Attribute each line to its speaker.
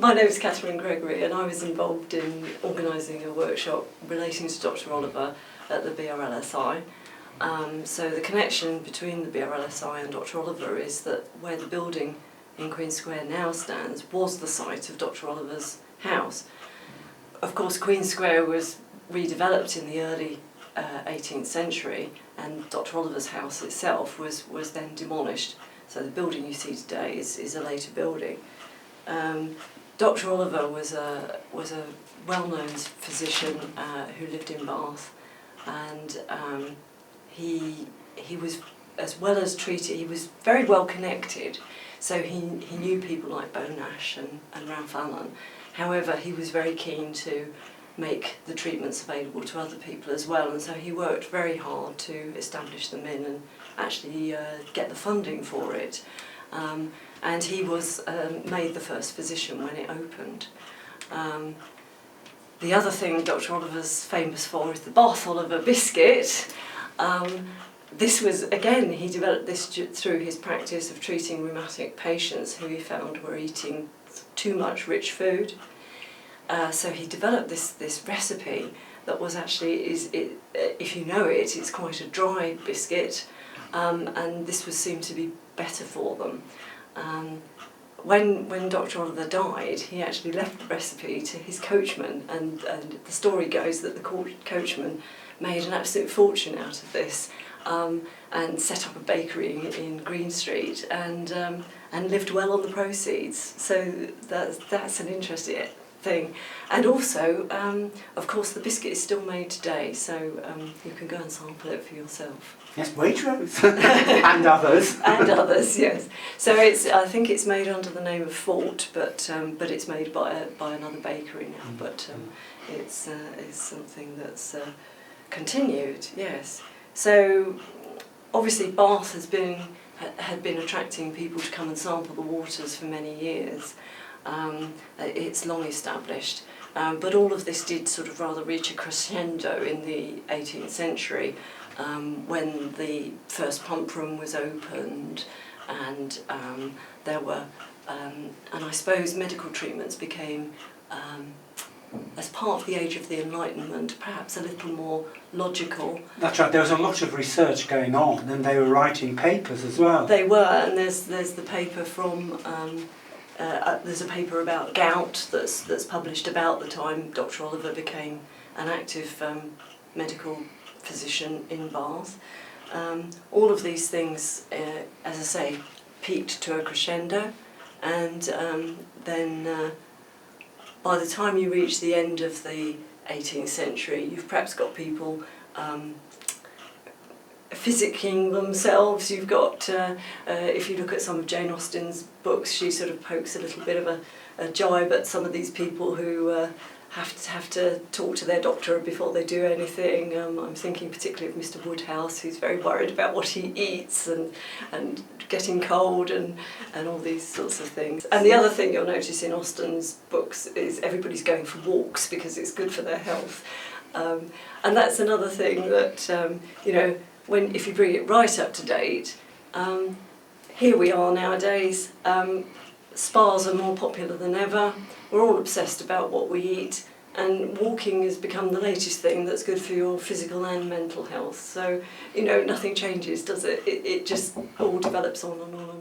Speaker 1: My name is Catherine Gregory, and I was involved in organising a workshop relating to Dr. Oliver at the BRLSI. So the connection between the BRLSI and Dr. Oliver is that where the building in Queen Square now stands was the site of Dr. Oliver's house. Of course, Queen Square was redeveloped in the early 18th century, and Dr. Oliver's house itself was then demolished. So the building you see today is a later building. Dr. Oliver was a well-known physician who lived in Bath, and he was, as well as treated, he was very well connected. So he knew people like Beau Nash and Ralph Allen. However, he was very keen to make the treatments available to other people as well, and so he worked very hard to establish them in and actually get the funding for it. And he was made the first physician when it opened. The other thing Dr. Oliver's famous for is the Bath Oliver biscuit. This was, again, he developed this through his practice of treating rheumatic patients who he found were eating too much rich food. So he developed this recipe that was actually, if you know it, it's quite a dry biscuit, and this was seen to be better for them. When Dr. Oliver died, he actually left the recipe to his coachman, and the story goes that the coachman made an absolute fortune out of this, and set up a bakery in Green Street, and lived well on the proceeds. So that's an interesting thing. And also, of course, the biscuit is still made today, so you can go and sample it for yourself.
Speaker 2: Yes, Waitrose and others.
Speaker 1: And others, yes. So I think it's made under the name of Fort, but it's made by another bakery now. But it's something that's continued, yes. So obviously Bath had been attracting people to come and sample the waters for many years. It's long established, but all of this did sort of rather reach a crescendo in the 18th century when the first pump room was opened, and there were, and I suppose medical treatments became, as part of the age of the Enlightenment, perhaps a little more logical.
Speaker 2: That's right, there was a lot of research going on, and they were writing papers as well.
Speaker 1: They were, and there's the paper from, there's a paper about gout that's published about the time Dr. Oliver became an active medical physician in Bath. All of these things, as I say, peaked to a crescendo, and then by the time you reach the end of the 18th century, you've perhaps got people physicking themselves. You've got, if you look at some of Jane Austen's books, she sort of pokes a little bit of a jibe at some of these people who have to talk to their doctor before they do anything. I'm thinking particularly of Mr. Woodhouse, who's very worried about what he eats and getting cold and all these sorts of things. And the other thing you'll notice in Austen's books is everybody's going for walks because it's good for their health. And that's another thing that, you know, if you bring it right up to date, here we are nowadays. Spas are more popular than ever. We're all obsessed about what we eat, and walking has become the latest thing that's good for your physical and mental health. So, you know, nothing changes, does it? It just all develops on and on and on.